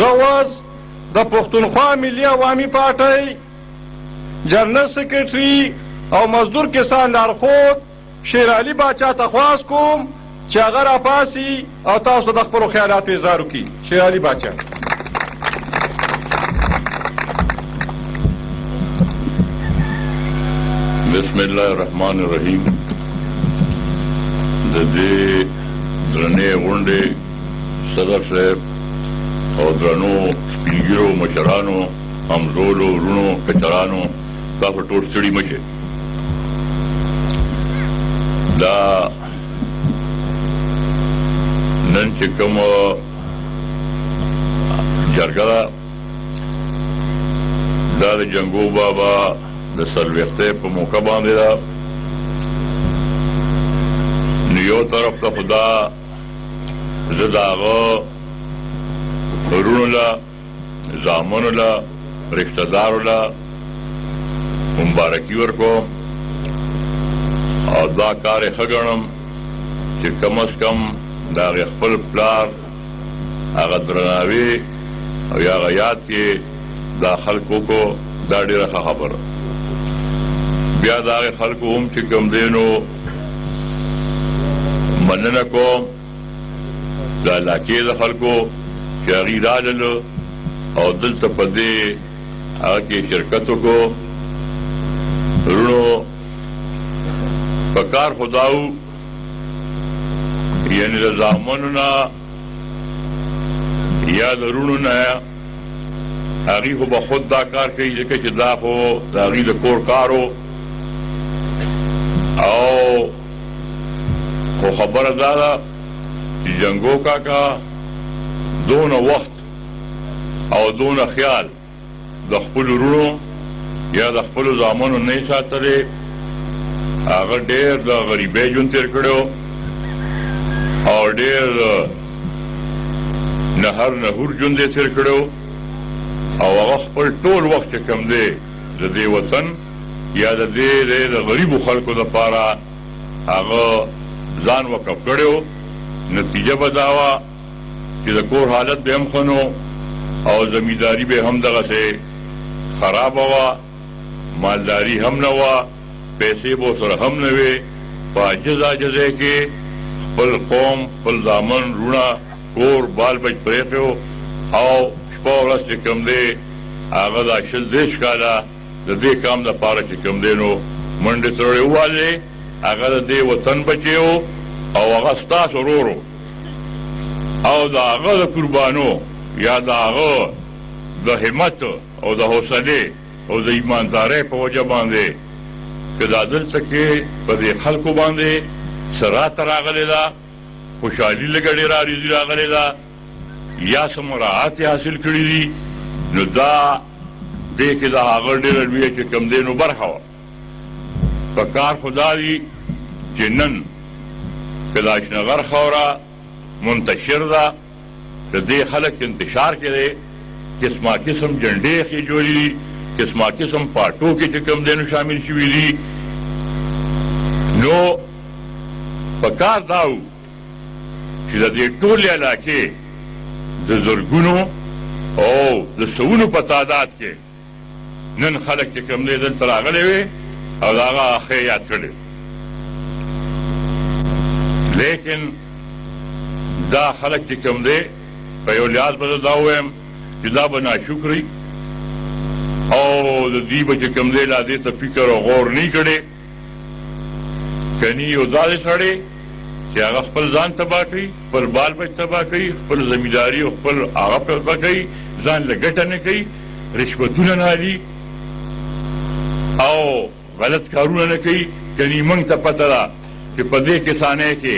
زه اوس د پښتونخوا ملي عوامي پارټۍ جنرال سیکرټري او مزدور کسان لارښود شیر علي باچا ته خواست کوم چې هغه راپاسي او تاسو د خپلو خیالاتو اظهار وکړي. شیر علي باچا. بسم الله الرحمن الرحیم. د دې درنې غونډې صدر صاحب او درنو سپینګیرو مشرانو همزولو ورونو کچرانو تاسو ټول ستړي مه شئ. دا نن چې کومه جرګه ده دا د جنګو بابا د څلوېښتۍ په موقع باندې ده. نو یو طرف ته خو دا زه د هغه ورونو له زامنو له رشته دارو له مبارکي ورکوم او دا کار یې ښه ګڼم چې کم از کم د هغې خپل پلار هغه درناوي او یا هغه یاد کې دا خلکو کو دا ډېره ښه خبره. بیا د هغې خلکو هم چې کوم دی نو مننه کوم د علاقې د خلکو چې هغوی راللو او دلته په دې هغه کې شرکت وکړو. وروڼو په کار خو دا و یعنې د زامنو نه یا د وروڼو نه هغوی خو به خود دا کار کوي ځکه چې دا خو د هغوی د کور کار و. او خو خبره دا ده چې جنګو کاکا دونه وخت او دونه خیال د خپلو وروڼو یا د خپلو زامنو نه یې ساتلی. هغه ډېر د غریبۍ ژوند تېر کړی او ډېر نهر نهور ژوند یې تېر کړی او هغه خپل ټول وخت چې کوم دی د دې وطن یا د دې د غریبو خلکو دپاره هغه ځان وقف کړی. نتیجه به دا وه چې د کور حالت به هم ښه نو او زمینداري به هم دغسې خرابه وه، مالداري هم نه وه، پیسې به ورسره هم نه وې. په عاجز ځای کې خپل قوم خپل زامن وروڼه کور بال بچ پرېښی و او شپه ورځ چې کوم دی هغه دا 20-30 کاله د دې کام دپاره چې کوم دی نو منډې تړلې ووالې. هغه د دې وطن بچی و او هغه ستاسو ورور و او د هغه د قربانو یا د هغه د همت او د حوصلې او د ایماندارۍ په وجه باندې که دا دلته کې په دې خلکو باندې سراته راغلې ده، خوشحالي لږه ډېره عریضي راغلې ده یا څه مراعات یې حاصل کړي دي، نو دا دې کې د هغه ډېره لویه چې کوم دی نو برخه وه. په کار خو دا دي چې نن که د اشنغر خاوره منتشر ده د دې خلک انتشار کې دی، قسما قسم جنډې یې جوړې دي، قسما قسم پاټو کې چې کوم دی نو شامل شوي دي. نو په کار دا و چې د دې ټولې علاقې د زرګونو او د سوونو په تعداد کې نن خلک چې کوم دی دلته راغلی وې او د هغه ښه یاد کړی. لیکن دا خلک چې کوم دی په یو لحاظ به دا ووایم چې دا به ناشکري او د دوی به چې کوم دی لا دې ته فکر او غور نه کړی. کني یو داسې سړی چې هغه خپل ځان تباه کوي، خپل بال بچ تباه کوي، خپل زمینداري او خپل هغه تباه کوي، ځان له ګټه نه کوي، رشوتونه نه اخلي او غلط کارونه نه کوي. کني موږ ته پته ده چې په دې کسانۍ کې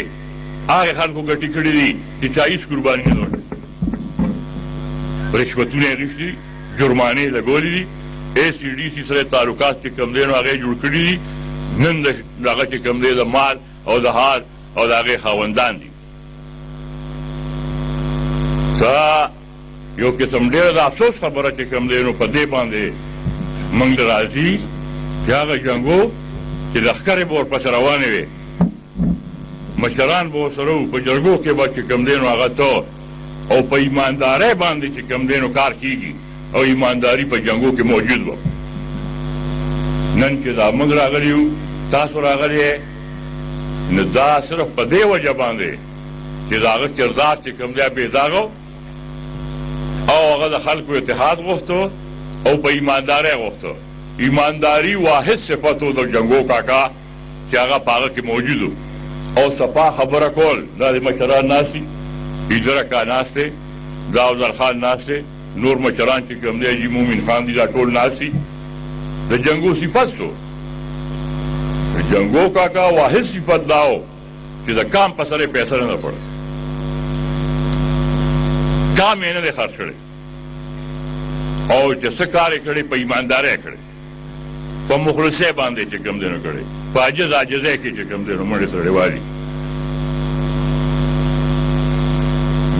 هغې خلکو ګټې کړي دي چې چا هېڅ قرباني نه ورکړي، رشوتونه یې اخیستي دي، جرمانې یې لګولي دي، ACDC سره تعلقات چې کوم دی نو هغه یې جوړ کړي دي. نن د هغه چې کوم دی د مال او د حال او د هغې خاوندان دي. دا یو قسم ډېره د افسوس خبره چې کوم دی نو په دې باندې موږ له راځي چې هغه جنګو چې لښکرې به ورپسې روانې وې، مشران به ورسره وو، په جرګو کې به چې کوم دی نو هغه ته او په ایماندارۍ باندې چې کوم دی نو کار کیږي او ایمانداري په جنګو کې موجود و. نن چې دا موږ راغلي یو تاسو راغلي نو دا صرف په دې وجه باندې چې د هغه کردار چې کوم دی بې داغه او هغه د خلکو اتحاد غوښتو او په ایماندارۍ غوښتو. ایمانداري واحد صفت و د جنګو کاکا چې هغه په هغه کې موجود و. او صفا خبره کول دا د مشران ناست دي، ایدرکا ناست دی، دا افضل خان ناست دی، نور مشران چې کوم دی حاجي مومن خان دي دا ټول ناست دي. د جنګو صفت شو د جنګو کاکا واحد صفت دا و چې د کام په سر یې پیسه نه پړ، کام یې نه دی خرڅ کړی او چې څه کار یې کړی په ایماندارۍ یې کړی، په مخلصۍ باندې چې کوم دی نو کړی، په عاجزۍ کې چې کوم دی نو مړې سړی والي.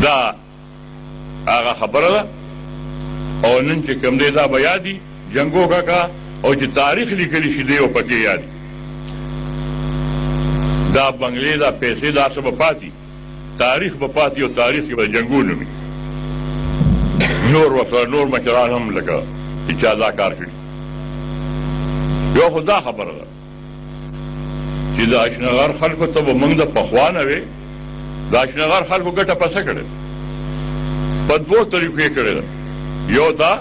دا هغه خبره ده او نن چې کوم دی دا به یادي جنګو کاکا او چې تاریخ لیکلی شي دی او پکې یادي. دا بنگلې دا پیسې دا څه به پاتې، تاریخ به پاتې او تاریخ کې به جنګو نومي. نور ورسره نور مشران هم لکه چې چا دا کار کړي. یو خو دا خبره ده چې د اشنغر خلکو ته به موږ د پخوا نه وې د اشنغر خلکو ګټه پسه کړې په دوو طریقو یې کړې ده. یو دا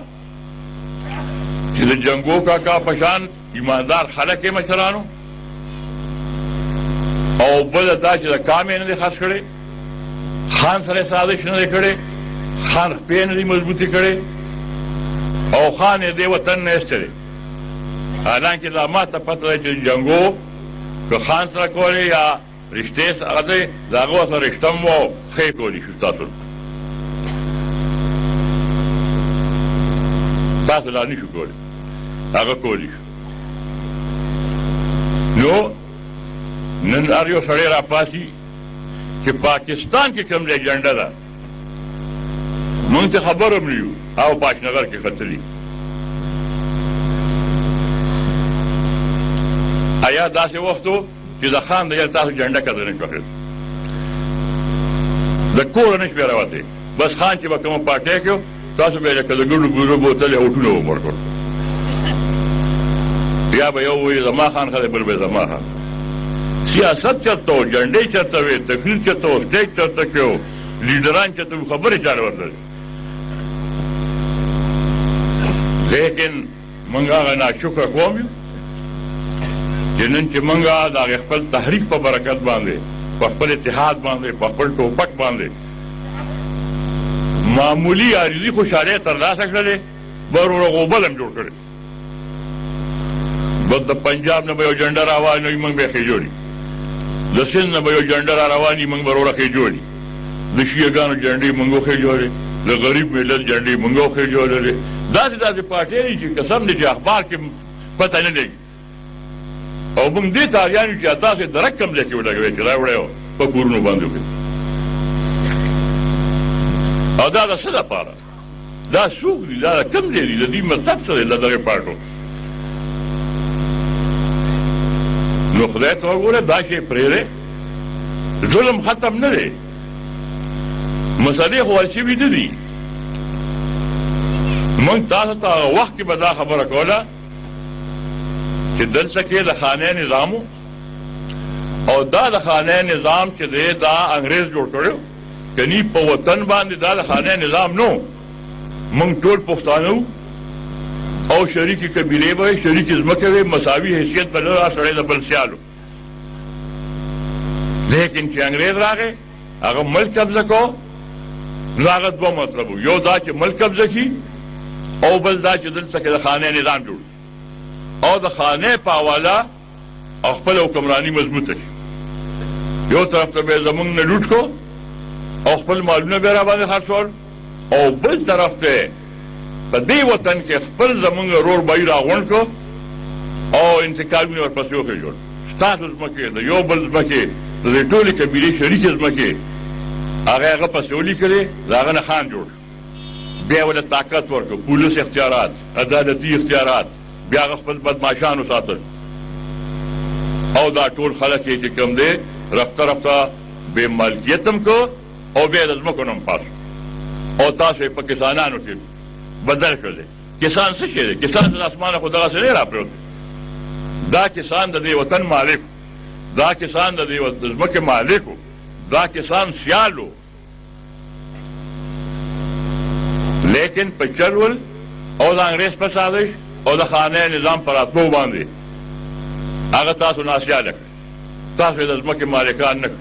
چې د جنګو کاکا په شان ایماندار خلک یې مشرانو، او بل دا چې د کام یې نه دی خرڅ کړی، خان سره سازش نه دی کړی، خان خپې نه دی مضبوطي کړی او خان یې دې وطن نه ایستلی. حالانکې دا ما ته پته ده چې جنګو که خان سره کولی یا رشتې هغه دی د هغه سره رشته م و ښې کولی شو تاسو لا نه شو کولی، هغه کولی شو. نو نن هر یو سړی راپاسي چې پاکستان کې کوم ځای جنډه ده موږ ته خبر هم نه یو او په اشنغر کې ختلي. ایا داسې وخت و چې د خان د تاسو جنډه قدر نه کړل، د کوره نه شوې راوتې، بس خان چې به کومه پارټۍ کې تاسو به یې لکه د ګڼو ګوړو بوتل هوټونه ورکړل، بیا به یو وایي زما خان ښه دی بل به زما خان. سیاست چرته و، جنډې چرته وې، تقریر چرته و، سټیج چرته کې و، لیډران چرته و، خبرې چاله ورته. لیکن موږ هغه ناشکره قوم یو چې نن چې موږ د هغې خپل تحریک په برکت باندې په خپل اتحاد باندې په خپل ټوپک باندې معمولي عارضي خوشحالۍ ترلاسه کړلې، بر وروره غوبل هم جوړ کړی. بس د پنجاب نه به یو جنډه راواني وي موږ به یې ښې جوړي، د سند نه به یو جنډه را رواني موږ به وروره ښې جوړي، د شیعهګانو جنډې موږ ښې جوړې، د غریب ملت جنډې موږ ښې جوړلې. داسې داسې پارټۍ دي چې قسم دی چې اخبار کې پته نه لګي او موږ دې ته اریان یو چې داسې درک کم ځای کې ولګوې چې راوړی و په کورونو باندې وکړي. او دا د څه دپاره؟ دا څوک دي؟ دا کوم ځای دي؟ د دې مطلب څه دی د دغې پارټو؟ نو خدای ته وګوره دا شی پرېږدی، ظلم ختم نه دی، مسلې خو حل شوي نه دي. موږ تاسو ته هغه وخت کې به دا خبره کوله چې دلته کې د خانه نظام او دا د خانه نظام چې دی دا انګریز جوړ کړی، کني په وطن باندې دا د خانه نظام نو. موږ ټول پښتانه او شریکې قبیلې به وې، شریکې ځمکې وې، مساوي حیثیت به نه سړی د بل سیالو. لیکن چې انګریز راغی هغه ملک قبضه کو، نو هغه دوه مطلب و، یو دا چې ملک قبضه کړي او بل دا چې دلته کې د خانه نظام جوړ او د خانه په حواله او خپل حکمراني مضبوطه شي. یو طرف ته به زمونږ نه لوټ کو او خپل مالونه به را باندې خرڅول، او بل طرف ته په دې وطن کې خپل زمونږ رور بای راغونډ کو او انتقالونه ورپسې وکړي جوړ. ستاسو ځمکې د یو بل ځمکې د دې ټولې قبیلې شریکې ځمکې هغه پسې ولیکلې، د هغه نه خان جوړ، بیا ورته طاقت ورکړو، پولیس اختیارات، عدالتي اختیارات، بیا هغه خپل بدماشانو ساتل او دا ټول خلک یې چې کوم دی رفته رفته بې مالکیت هم کو او بیا د ځمکو نه هم پاس. او تاسو یې په کسانانو کې بدل کړل. کسان څه شی دی؟ کسان د اسمانه خو دغسې نه راپرېوت. دا کسان د دې وطن مالک، دا کسان د دې ځمکې مالک و، دا کسان سیال و، لیکن په چلول او د انګریز په سازش او د خانه نظام په راتلو باندې هغه تاسو ناسیاله کړ. تاسو یې د ځمکې مالکان نه کړ.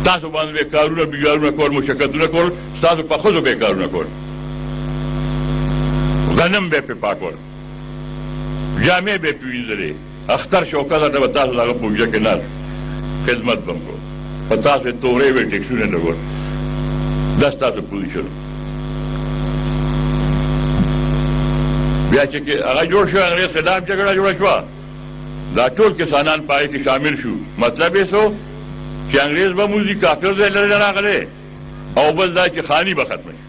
تاسو باندې به کارونه بیګارونه کول، مشقتونه کول، ستاسو په ښځو به کارونه کول، غنم به پې پاکول، جامې به پې وینځلې، اختر شوکه درته به تاسو د هغه په اوږه کې ناست خدمت به م کول، په تاسو یې تورې وې ټکسونه لګول. دا ستاسو پوزیشن. بیا چې هغه جوړ شو، انګریز خلاف جګړه جوړه شوه، دا ټول کسانان په هغې کې شامل شو. مطلب یې څه چې انګریز به موزي کافر ځای لرې راغلی، او بل دا چې خاني به ختمه شي.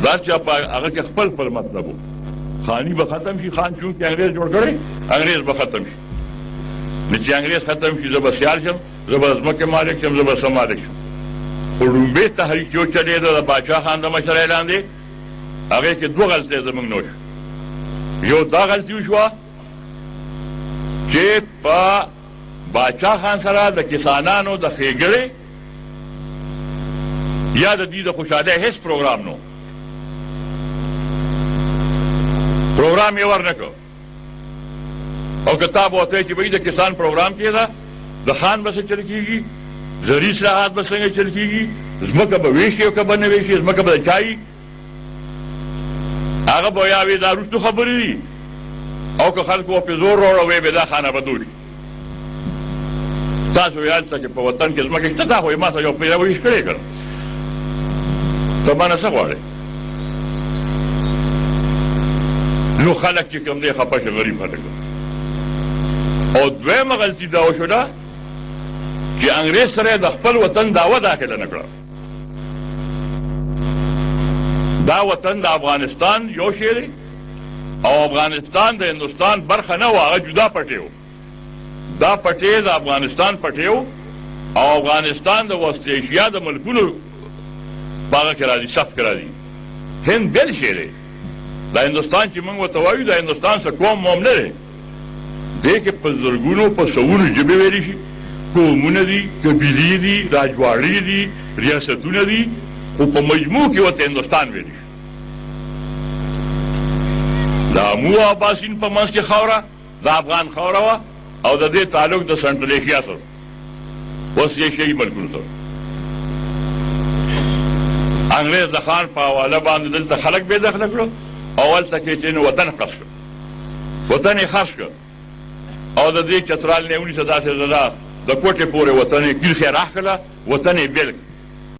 دا چې په هغه کې خپل مطلب و، خاني به ختم شي. خان چونکې انګریز جوړ کړی، انګریز به ختم شي. نو چې انګریز ختم شي، زه به سیال شم، زه به د ځمکې مالک شم، زه به څه مالک شم. خو لومبۍ تحریک چې وچلېده د باچا خان د مشرۍ لاندې، هغې کې دوه غلطۍ زموږ نه وشو. یو دا غلطي وشوه چې په باچا خان سره د کسانانو د ښېګړې یا د دې د خوشحالۍ هېڅ پروګرام نه و. پروګرام یې ور نه کړ. او کتاب ورته چې بهی د کسان پروګرام کې ده، د خان به څه چل کېږي، زرعي اصلاحات به څنګه چل کېږي، ځمکه به ویشي او که به نه ویشي، ځمکه به د چا وي، هغه به یا وي دا وروستو خبرې دي، او که خلکو به پې زور راوړه وی به دا خانه بدول شي. تاسو ویل ته چې په وطن کې ځمکه شته، دا خو یې ما ته یو پیره ویش کړی کړم. ته مانه څه غواړې؟ نو خلک چې کوم دی خفه شه، غریب خلک. او دویمه غلطي دا وشوله چې انګریز سره د خپل وطن دعوه داخله نه کړه. دا وطن د افغانستان یو شی دی، او افغانستان د هندوستان برخه نه و، هغه جدا پټې و. دا پټې د افغانستان پټې و، او افغانستان د وسط ایشیا د ملکونو په هغه کې راځي، صف کې راځي. هند بل شی دی. دا هندوستان چې موږ ورته وایو، د هندوستان څه قوم موم نه دی. دې کې په زرګونو په سوونو ژبې ویلی شي، قومونه دي، قبیلې دي، راجواړې دي، ریاستونه دي، خو په مجموع کې ورته هندوستان ویلی شي. د امو او اباسین په منځ کې خاوره د افغان خاوره وه، او د دې تعلق د سنټرل ایشیا سره، اوس ایشیایي ملکونو سره. انګریز د خان په حواله باندې دلته خلک بې دخله کړو، او هلته کې چې وطن خرڅ کړ، وطن یې خرڅ کړ، او د دې چترال نه ونیسه داسې زده د کوټې پورې وطن یې کیلخې راښکله، وطن یې بېل کړ.